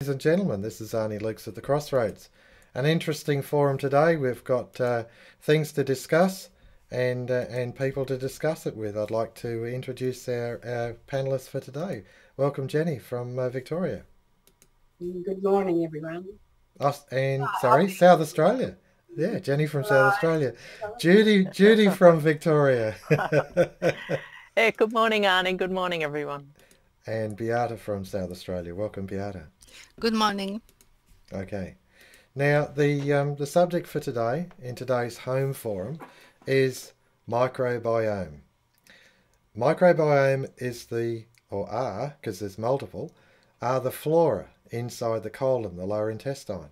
Ladies and gentlemen, this is Arnis at the Crossroads. An interesting forum today. We've got things to discuss and people to discuss it with. I'd like to introduce our panellists for today. Welcome, Jenny from Victoria. Good morning, everyone. Sorry, South Australia. Yeah, Jenny from South Australia. Judy from Victoria. Hey, good morning, Arnie. Good morning, everyone. And Beata from South Australia. Welcome, Beata. Good morning. Okay. Now, the subject for today, in today's home forum, is microbiome. Microbiome is because there's multiple, are the flora inside the colon, the lower intestine.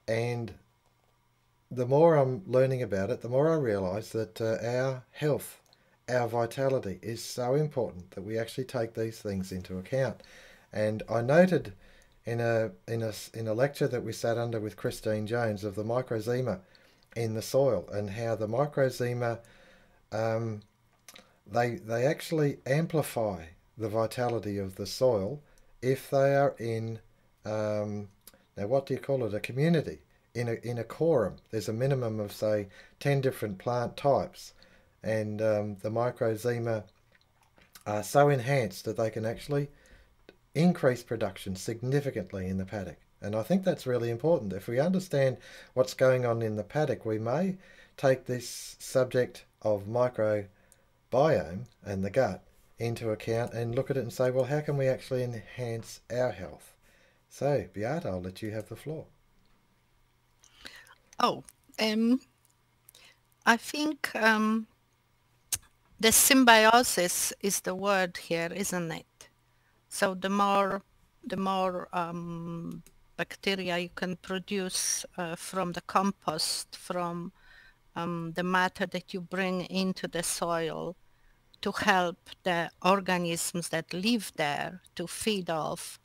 And the more I'm learning about it, the more I realise that our health, our vitality is so important that we actually take these things into account. And I noted in a lecture that we sat under with Christine Jones of the microzema in the soil and how the microzema they actually amplify the vitality of the soil if they are in now what do you call it, a community, in a quorum. There's a minimum of say 10 different plant types, and the microzema are so enhanced that they can actually increase production significantly in the paddock. And I think that's really important. If we understand what's going on in the paddock, we may take this subject of microbiome and the gut into account and look at it and say, well, how can we actually enhance our health? So, Beata, I'll let you have the floor. Oh, I think the symbiosis is the word here, isn't it? So the more bacteria you can produce from the compost, from the matter that you bring into the soil to help the organisms that live there to feed off,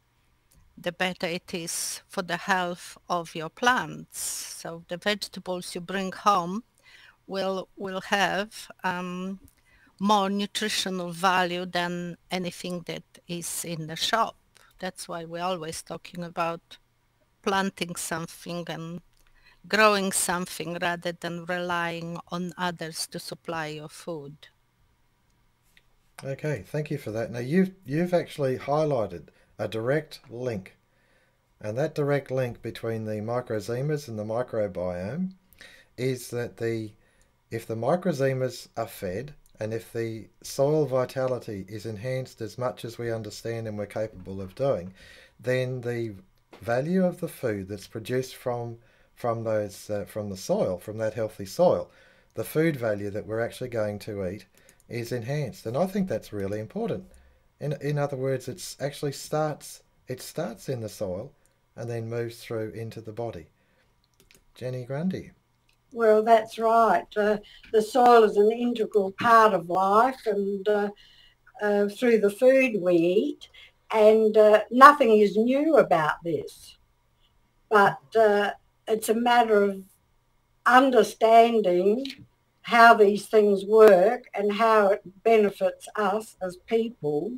the better it is for the health of your plants. So the vegetables you bring home will have more nutritional value than anything that is in the shop. That's why we're always talking about planting something and growing something rather than relying on others to supply your food. Okay, thank you for that. Now you've actually highlighted a direct link, and that direct link between the microzemas and the microbiome is that if the microzemas are fed and if the soil vitality is enhanced as much as we understand and we're capable of doing, then the value of the food that's produced from the soil, from that healthy soil, the food value that we're actually going to eat is enhanced. And I think that's really important. In other words, it starts in the soil and then moves through into the body. Jenny Grundy. Well, that's right. The soil is an integral part of life, and through the food we eat, and nothing is new about this. But it's a matter of understanding how these things work and how it benefits us as people.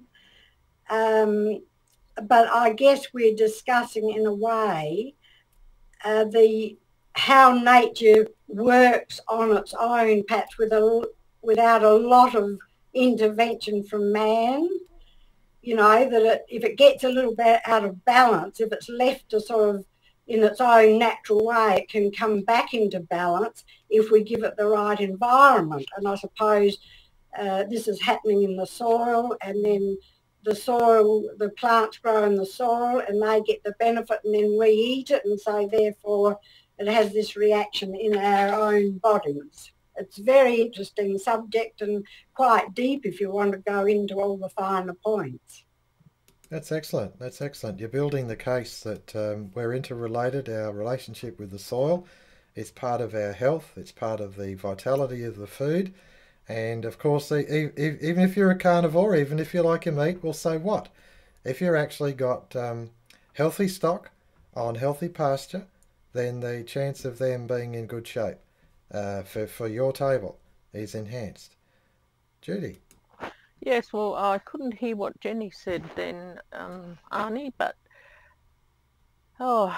But I guess we're discussing in a way how nature works on its own, perhaps without a lot of intervention from man. You know, that if it gets a little bit out of balance, if it's left to sort of in its own natural way, it can come back into balance if we give it the right environment. And I suppose this is happening in the soil, and then the plants grow in the soil and they get the benefit, and then we eat it, and so therefore it has this reaction in our own bodies. It's a very interesting subject and quite deep if you want to go into all the finer points. That's excellent. That's excellent. You're building the case that we're interrelated. Our relationship with the soil is part of our health. It's part of the vitality of the food. And of course, even if you're a carnivore, even if you like your meat, well, so what? If you're actually got healthy stock on healthy pasture, then the chance of them being in good shape for your table is enhanced. Judy. Yes, well, I couldn't hear what Jenny said then, Arnie, but Oh,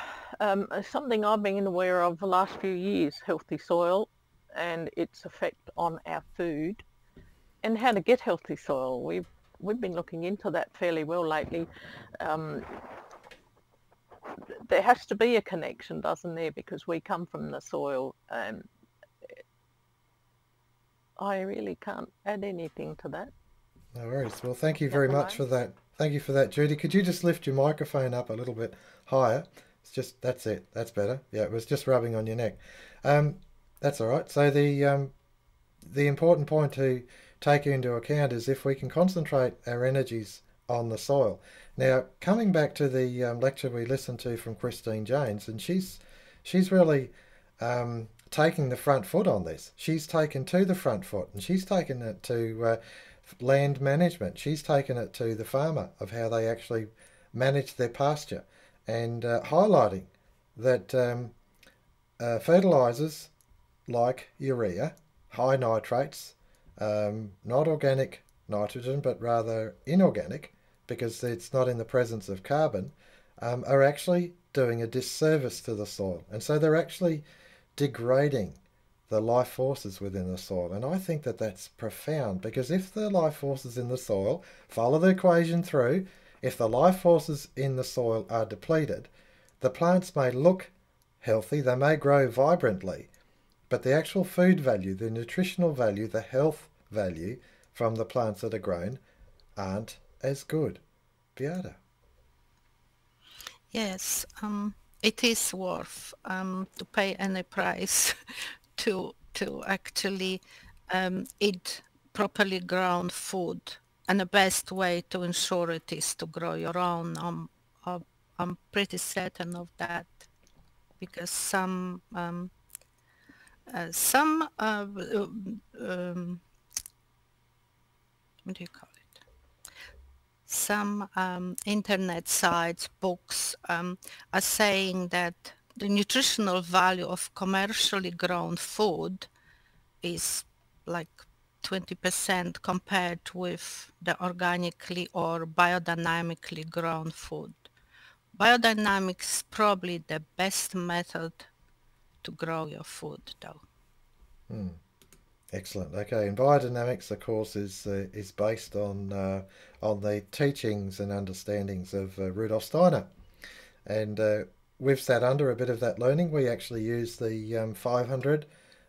something I've been aware of the last few years, healthy soil and its effect on our food and how to get healthy soil. We've been looking into that fairly well lately. There has to be a connection, doesn't there? Because we come from the soil. I really can't add anything to that. No worries. Well, thank you At very the much for moment. that. Thank you for that, Judy. Could you just lift your microphone up a little bit higher? It's just, that's it. That's better. Yeah, it was just rubbing on your neck. Um, that's all right. So the important point to take into account is if we can concentrate our energies on the soil. Now, coming back to the lecture we listened to from Christine Janes, and she's really taking the front foot on this. She's taken to the front foot, and she's taken it to land management. She's taken it to the farmer of how they actually manage their pasture, and highlighting that fertilizers like urea, high nitrates, not organic nitrogen, but rather inorganic, because it's not in the presence of carbon, are actually doing a disservice to the soil. And so they're actually degrading the life forces within the soil. And I think that that's profound, because if the life forces in the soil, follow the equation through, if the life forces in the soil are depleted, the plants may look healthy, they may grow vibrantly, but the actual food value, the nutritional value, the health value from the plants that are grown aren't as good. Beata. Yes, it is worth to pay any price to actually eat properly grown food, and the best way to ensure it is to grow your own. I'm pretty certain of that, because some what do you call it? Some internet sites, books are saying that the nutritional value of commercially grown food is like 20% compared with the organically or biodynamically grown food. Biodynamics is probably the best method to grow your food, though. Excellent. Okay, and biodynamics, of course, is based on the teachings and understandings of Rudolf Steiner, and we've sat under a bit of that learning. We actually use the 500.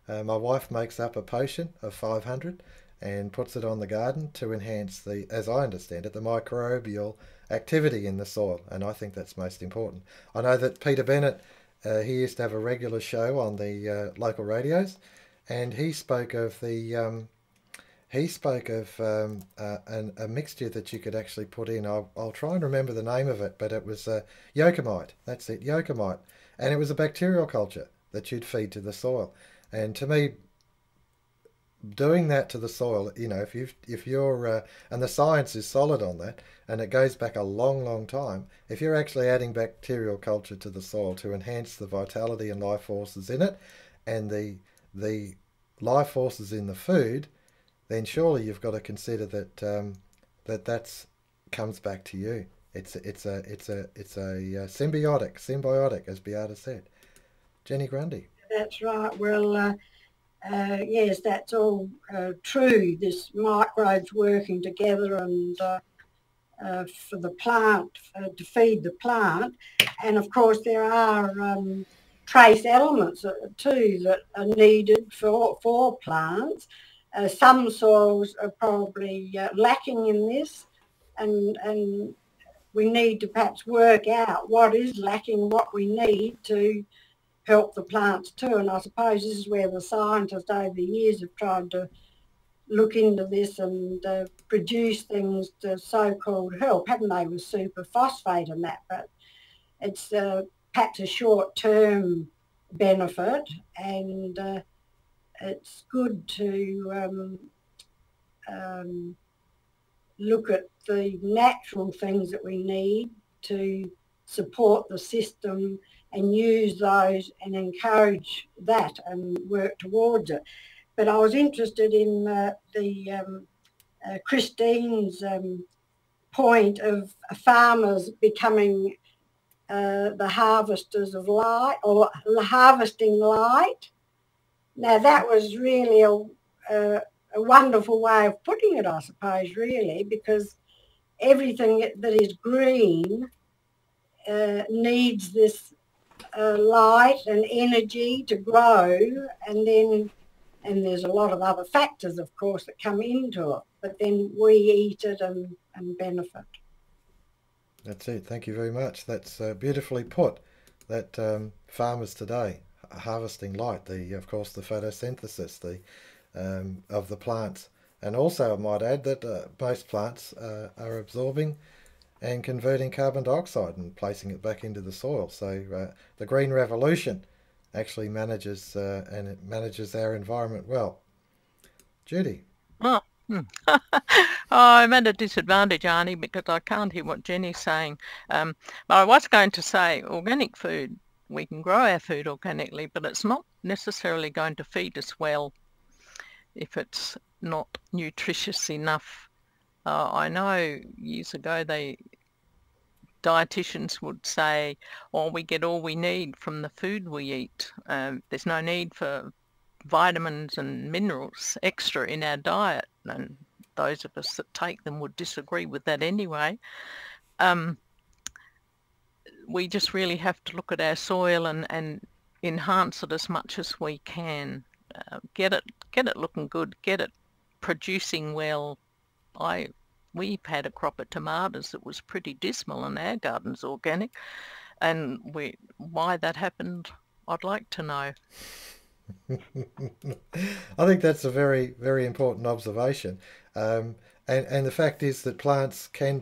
My wife makes up a potion of 500 and puts it on the garden to enhance the, as I understand it, the microbial activity in the soil, and I think that's most important. I know that Peter Bennett, he used to have a regular show on the local radios, and he spoke of a mixture that you could actually put in. I'll try and remember the name of it, but it was yocomite. That's it, yocomite, and it was a bacterial culture that you'd feed to the soil. And to me, doing that to the soil, you know, if you're and the science is solid on that, and it goes back a long, long time. If you're actually adding bacterial culture to the soil to enhance the vitality and life forces in it, and the life forces in the food, then surely you've got to consider that that's comes back to you. It's a symbiotic, as Beata said. Jenny Grundy. That's right. Well, yes, that's all true. This microbes working together and for the plant, to feed the plant. And of course, there are trace elements too that are needed for plants. Some soils are probably lacking in this, and we need to perhaps work out what is lacking, what we need to help the plants too. And I suppose this is where the scientists over the years have tried to look into this and produce things to so-called help, haven't they, with superphosphate and that. But it's perhaps a short-term benefit, and it's good to look at the natural things that we need to support the system and use those and encourage that and work towards it. But I was interested in Christine's point of farmers becoming the harvesters of light, or harvesting light. Now that was really a wonderful way of putting it, I suppose, really, because everything that is green needs this light and energy to grow, and there's a lot of other factors, of course, that come into it, but then we eat it and benefit. That's it. Thank you very much. That's beautifully put. That farmers today harvesting light, of course the photosynthesis of the plants, and also I might add that most plants are absorbing and converting carbon dioxide and placing it back into the soil. So the green revolution actually manages and it manages our environment well. Judy. Oh. I'm at a disadvantage, Arnie, because I can't hear what Jenny's saying. But I was going to say organic food, we can grow our food organically, but it's not necessarily going to feed us well if it's not nutritious enough. I know years ago dietitians would say, oh, we get all we need from the food we eat. There's no need for vitamins and minerals extra in our diet, and those of us that take them would disagree with that anyway. We just really have to look at our soil and enhance it as much as we can. Get it looking good, get it producing well. We've had a crop of tomatoes that was pretty dismal, and our garden's organic, and why that happened, I'd like to know. I think that's a very, very important observation. And the fact is that plants can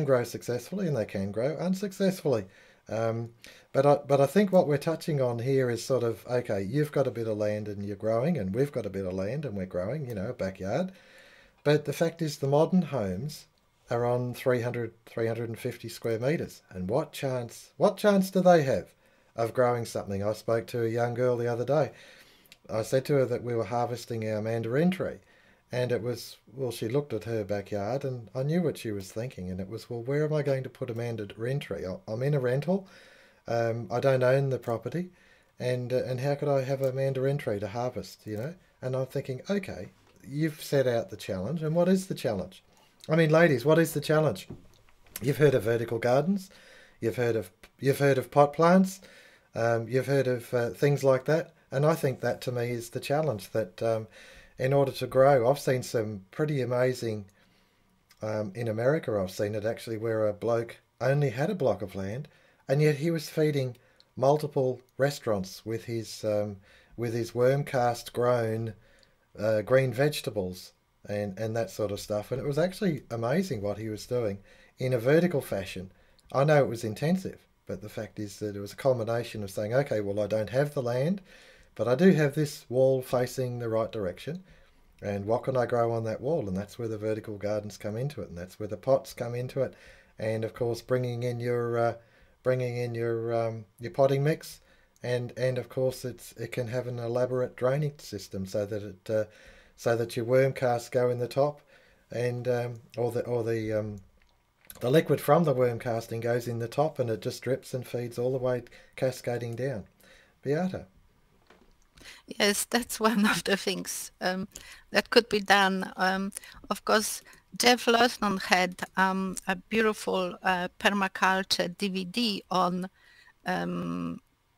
grow successfully and they can grow unsuccessfully. But I think what we're touching on here is sort of, okay, you've got a bit of land and you're growing, and we've got a bit of land and we're growing, a backyard. But the fact is the modern homes are on 350 square metres. And what chance do they have of growing something? I spoke to a young girl the other day. I said to her that we were harvesting our mandarin tree, and it was, well, she looked at her backyard and I knew what she was thinking, and it was, well, where am I going to put a mandarin tree? I'm in a rental, I don't own the property, and how could I have a mandarin tree to harvest, And I'm thinking, okay, you've set out the challenge, and what is the challenge? I mean, ladies, what is the challenge? You've heard of vertical gardens, you've heard of pot plants, you've heard of things like that, and I think that to me is the challenge. That in order to grow, I've seen some pretty amazing. In America, I've seen it actually where a bloke only had a block of land, and yet he was feeding multiple restaurants with his worm cast grown green vegetables and that sort of stuff, and it was actually amazing what he was doing in a vertical fashion. I know it was intensive, but the fact is that it was a combination of saying, okay, well, I don't have the land, but I do have this wall facing the right direction, and what can I grow on that wall? And that's where the vertical gardens come into it, and that's where the pots come into it, and of course bringing in your potting mix, and of course it can have an elaborate drainage system so that your worm casts go in the top, and or the liquid from the worm casting goes in the top, and it just drips and feeds all the way cascading down. Beata. Yes, that's one of the things that could be done. Of course, Jeff Lawson had a beautiful permaculture DVD on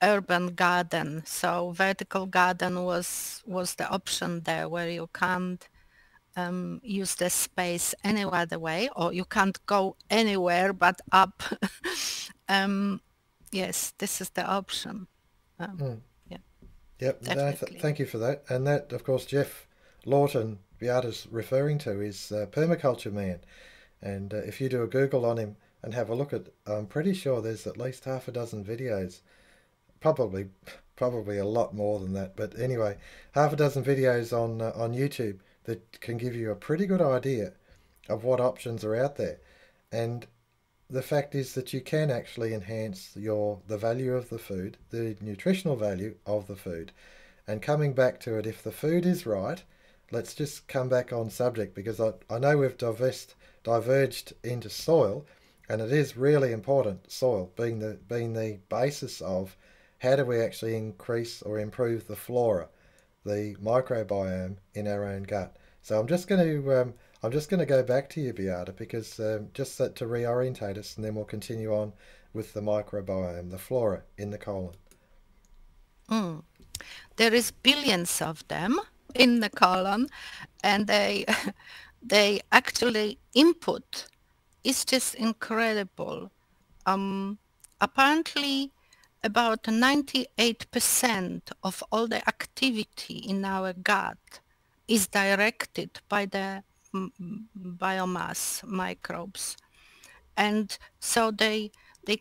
urban garden. So vertical garden was the option there, where you can't use the space any other way, or you can't go anywhere but up. Yes, this is the option. Yep, thank you for that. And that, of course, Jeff Lawton, Beata's referring to, is Permaculture Man. And if you do a Google on him and have a look at, I'm pretty sure there's at least half a dozen videos, probably a lot more than that. But anyway, half a dozen videos on YouTube that can give you a pretty good idea of what options are out there. And the fact is that you can actually enhance the value of the food, the nutritional value of the food. And coming back to it, if the food is right, let's just come back on subject, because I know we've diverged into soil, And it is really important, soil being the basis of how do we actually increase or improve the flora, the microbiome in our own gut. So I'm just going to go back to you, Beata, because just to reorientate us, and then we'll continue on with the microbiome, the flora in the colon. There is billions of them in the colon, and they actually input is just incredible. Apparently, about 98% of all the activity in our gut is directed by the biomass microbes. And so they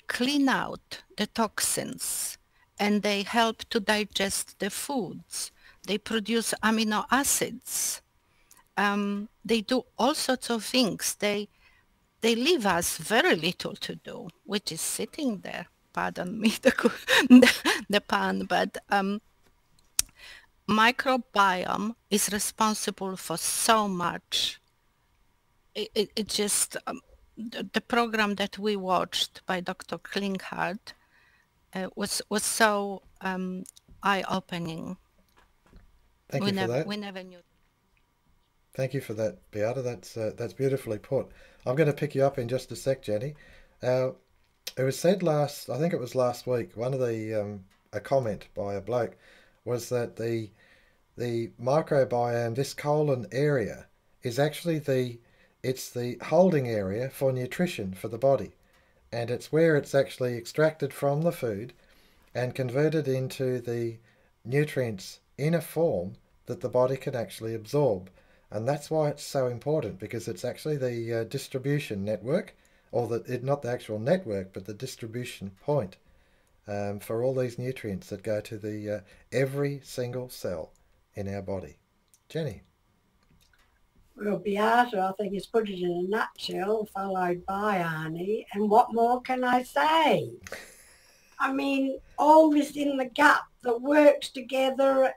clean out the toxins and they help to digest the foods. They produce amino acids. They do all sorts of things. They leave us very little to do, which is sitting there. Pardon me, the pun, but microbiome is responsible for so much. It just the program that we watched by Dr. Klinghardt was so eye-opening. Thank you for that. We never knew. Thank you for that, Beata. That's beautifully put. I'm going to pick you up in just a sec, Jenny. It was said I think it was last week, one of the a comment by a bloke was that the microbiome, this colon area, is actually it's the holding area for nutrition for the body, and it's where it's actually extracted from the food and converted into the nutrients in a form that the body can actually absorb. And that's why it's so important, because it's actually the distribution network, or not the actual network, but the distribution point for all these nutrients that go to the every single cell in our body. Jenny. Well, Beata, I think, has put it in a nutshell, followed by Arnie. And what more can I say? I mean, all this in the gut that works together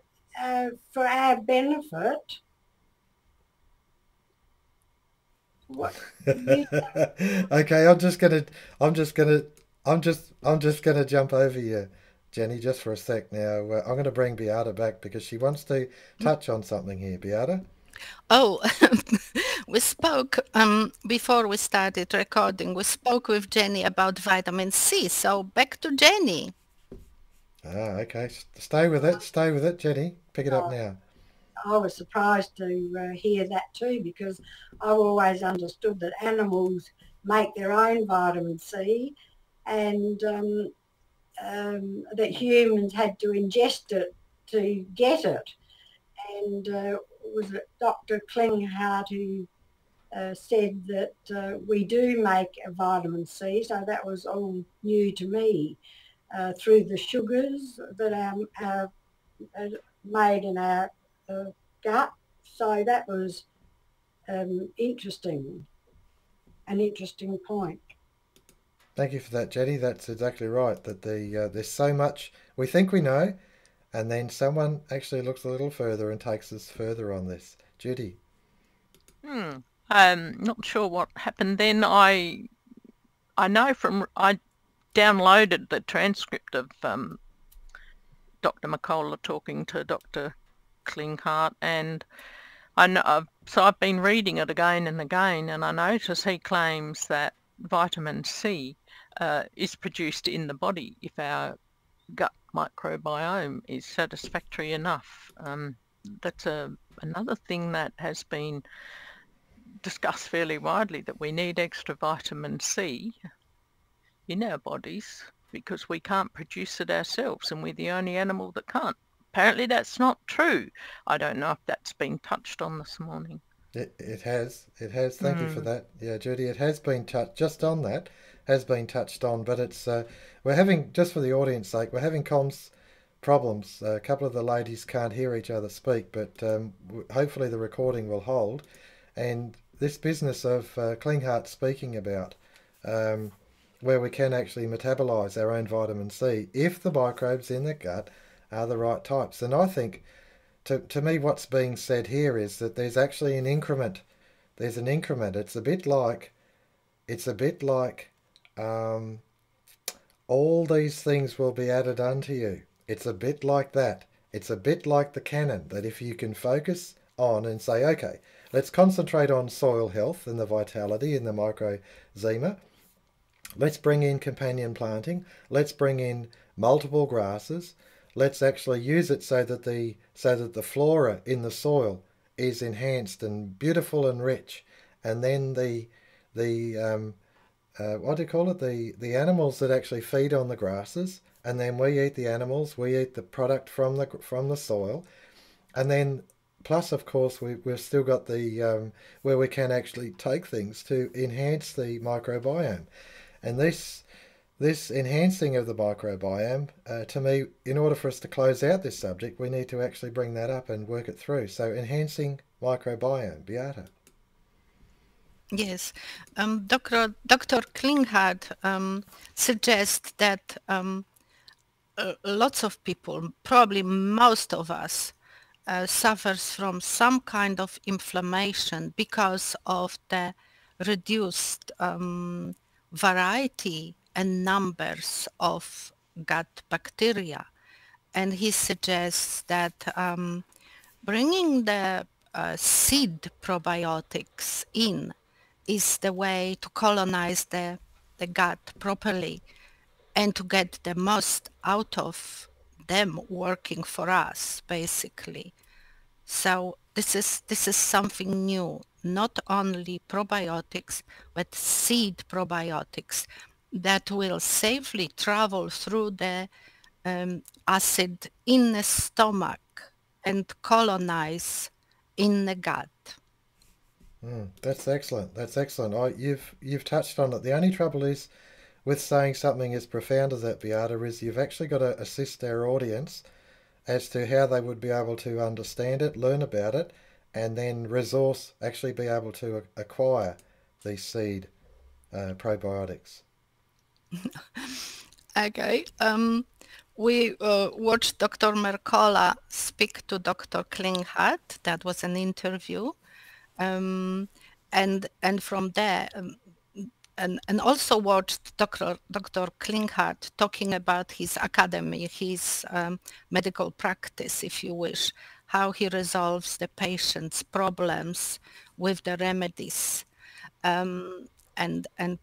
for our benefit. What? Okay, I'm just gonna jump over you, Jenny, just for a sec now. I'm going to bring Beata back because she wants to touch on something here. Beata? Oh, we spoke before we started recording. We spoke with Jenny about vitamin C. So back to Jenny. Okay. Stay with it, Jenny. Pick it up now. I was surprised to hear that too, because I've always understood that animals make their own vitamin C, and that humans had to ingest it to get it. And was it Dr. Klinghardt who said that we do make a vitamin C, so that was all new to me, through the sugars that are made in our gut. So that was interesting, an interesting point. Thank you for that, Jenny. That's exactly right, that there's so much we think we know, and then someone actually looks a little further and takes us further on this. Judy? I'm not sure what happened then. I know I downloaded the transcript of Dr. McCullough talking to Dr. Klinghardt, and so I've been reading it again and again, and I notice he claims that vitamin C is produced in the body if our gut microbiome is satisfactory enough. That's another thing that has been discussed fairly widely, that we need extra vitamin C in our bodies because we can't produce it ourselves, and we're the only animal that can't. Apparently that's not true. I don't know if that's been touched on this morning. It has. Thank you for that. Yeah, Judy, it has been touched. Just on that, has been touched on. But it's we're having, just for the audience sake, we're having comms problems. A couple of the ladies can't hear each other speak, but hopefully the recording will hold. And this business of Klinghardt speaking about where we can actually metabolise our own vitamin C if the microbes in the gut are the right types. And I think, to me, what's being said here is that there's actually an increment. There's an increment. It's a bit like um, all these things will be added unto you. It's a bit like that. It's a bit like the canon, that if you can focus on and say, okay, let's concentrate on soil health and the vitality in the microzema. Let's bring in companion planting. Let's bring in multiple grasses. Let's actually use it so that the flora in the soil is enhanced and beautiful and rich. And then the what do you call it? The animals that actually feed on the grasses, and then we eat the animals. We eat the product from the soil, and then plus, of course, we've still got the where we can actually take things to enhance the microbiome. And this enhancing of the microbiome, to me, in order for us to close out this subject, we need to actually bring that up and work it through. So enhancing microbiome, Beata. Yes, Dr. Klinghardt suggests that lots of people, probably most of us, suffers from some kind of inflammation because of the reduced variety and numbers of gut bacteria. And he suggests that bringing the seed probiotics in is the way to colonize the gut properly and to get the most out of them working for us, basically. So this is something new, not only probiotics, but seed probiotics that will safely travel through the acid in the stomach and colonize in the gut. That's excellent. That's excellent. You've touched on it. The only trouble is with saying something as profound as that, Beata, is you've actually got to assist our audience as to how they would be able to understand it, learn about it, and then actually be able to acquire these seed probiotics. Okay. We watched Dr. Mercola speak to Dr. Klinghardt. That was an interview. And from there, and also watched Dr. Klinghardt talking about his academy, his medical practice, if you wish, how he resolves the patient's problems with the remedies and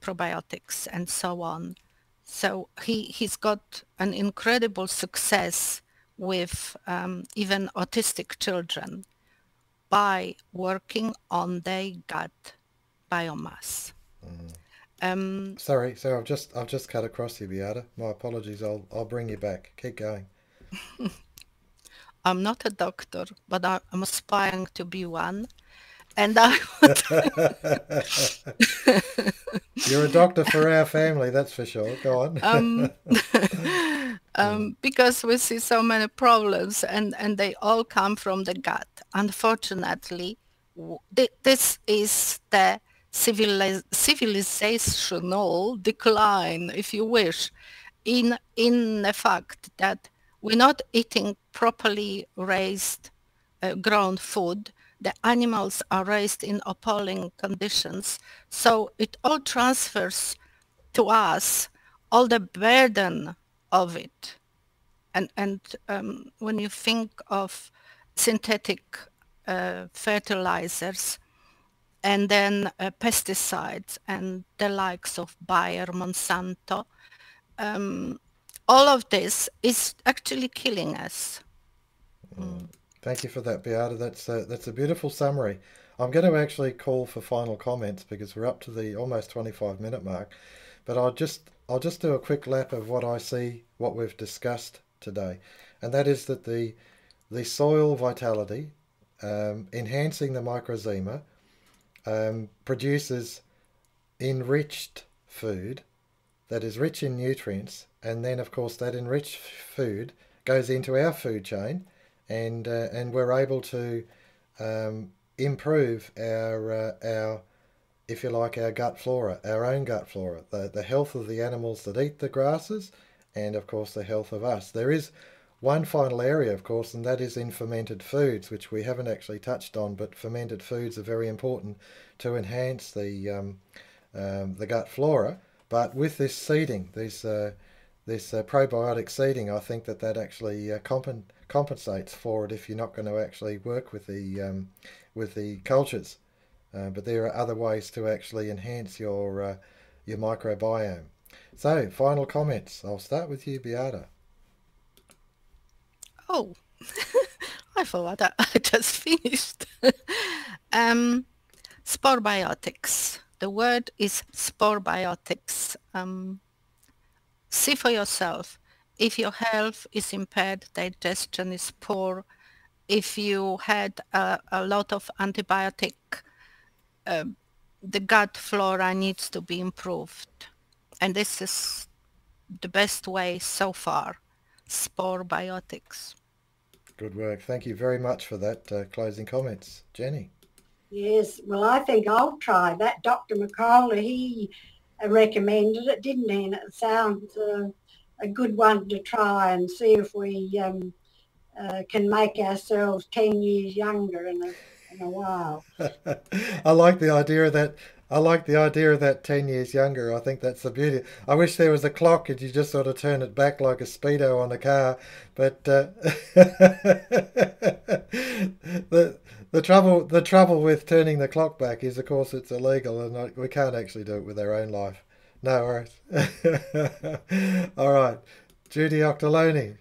probiotics and so on. So he's got an incredible success with even autistic children by working on their gut biomass. Sorry, I've just cut across you, Beata. My apologies. I'll bring you back. Keep going. I'm not a doctor, but I'm aspiring to be one. And I You're a doctor for our family, that's for sure. Go on. Because we see so many problems and they all come from the gut. Unfortunately, this is the civilizational decline, if you wish, in the fact that we're not eating properly raised, grown food. The animals are raised in appalling conditions. So it all transfers to us, all the burden of it. And when you think of synthetic fertilizers and then pesticides and the likes of Bayer, Monsanto, all of this is actually killing us. Thank you for that, Beata. That's a beautiful summary. I'm going to actually call for final comments because we're up to the almost 25-minute mark. But I'll just do a quick lap of what I see, what we've discussed today, and that is that the soil vitality, enhancing the microzema, produces enriched food that is rich in nutrients, and then of course that enriched food goes into our food chain. And we're able to improve our, if you like, our gut flora, our own gut flora, the health of the animals that eat the grasses, and of course the health of us. There is one final area, of course, and that is in fermented foods, which we haven't actually touched on, but fermented foods are very important to enhance the gut flora. But with this seeding, this probiotic seeding, I think that actually compensates for it if you're not going to actually work with the cultures. But there are other ways to actually enhance your microbiome. So, final comments. I'll start with you, Beata. Oh, I thought I just finished. Sporebiotics. The word is sporebiotics. See for yourself. If your health is impaired, digestion is poor, if you had a lot of antibiotic, the gut flora needs to be improved. And this is the best way so far. Sporebiotics. Good work. Thank you very much for that closing comments. Jenny? Yes, well, I think I'll try that. Dr. McCullough, he recommended it, didn't he? And it sounds a good one to try and see if we can make ourselves 10 years younger in a while. I like the idea of that. I like the idea of that 10 years younger. I think that's the beauty. I wish there was a clock and you just sort of turn it back like a speedo on a car. But the trouble with turning the clock back is, of course, it's illegal and we can't actually do it with our own life. No worries. All right. Judy Auchterlonie.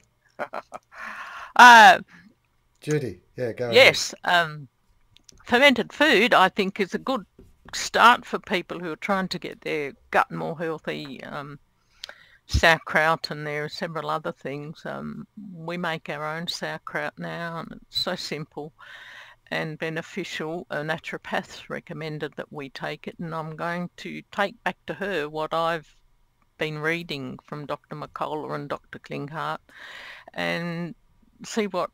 Judy, yeah, go ahead. Yes, fermented food, I think, is a good start for people who are trying to get their gut more healthy. Sauerkraut, and there are several other things. We make our own sauerkraut now, and it's so simple and beneficial. A naturopath recommended that we take it, and I'm going to take back to her what I've been reading from Dr. McCullough and Dr. Klinghardt and see what,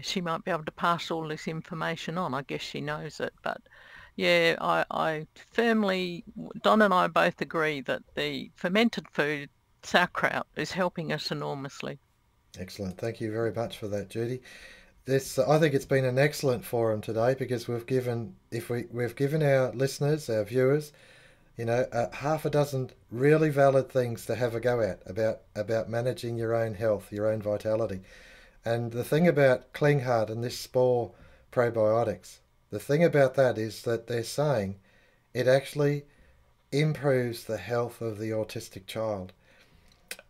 she might be able to pass all this information on. I guess she knows it, but yeah, I firmly, Don and I both agree that the fermented food, sauerkraut, is helping us enormously. Excellent. Thank you very much for that, Judy. I think it's been an excellent forum today because we've given our listeners, our viewers, half a dozen really valid things to have a go at about managing your own health, your own vitality. And the thing about Klinghardt and this spore probiotics, the thing about that is that they're saying it actually improves the health of the autistic child,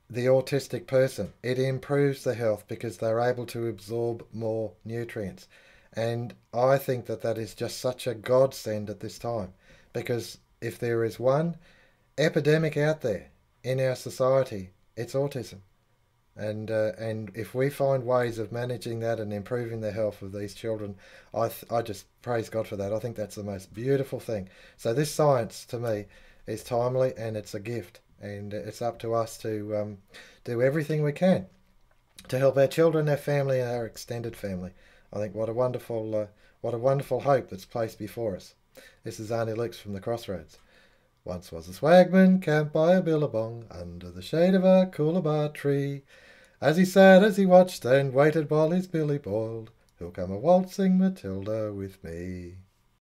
the autistic person. It improves the health because they're able to absorb more nutrients. And I think that is just such a godsend at this time, because if there is one epidemic out there in our society, it's autism. And if we find ways of managing that and improving the health of these children, I just praise God for that. I think that's the most beautiful thing. So this science, to me, is timely and it's a gift. And it's up to us to do everything we can to help our children, our family, and our extended family. I think what a wonderful hope that's placed before us. This is Arnie Lukes from the Crossroads. Once was a swagman camped by a billabong under the shade of a coolabah tree. As he sat, as he watched and waited while his billy boiled, who'll come a waltzing Matilda with me?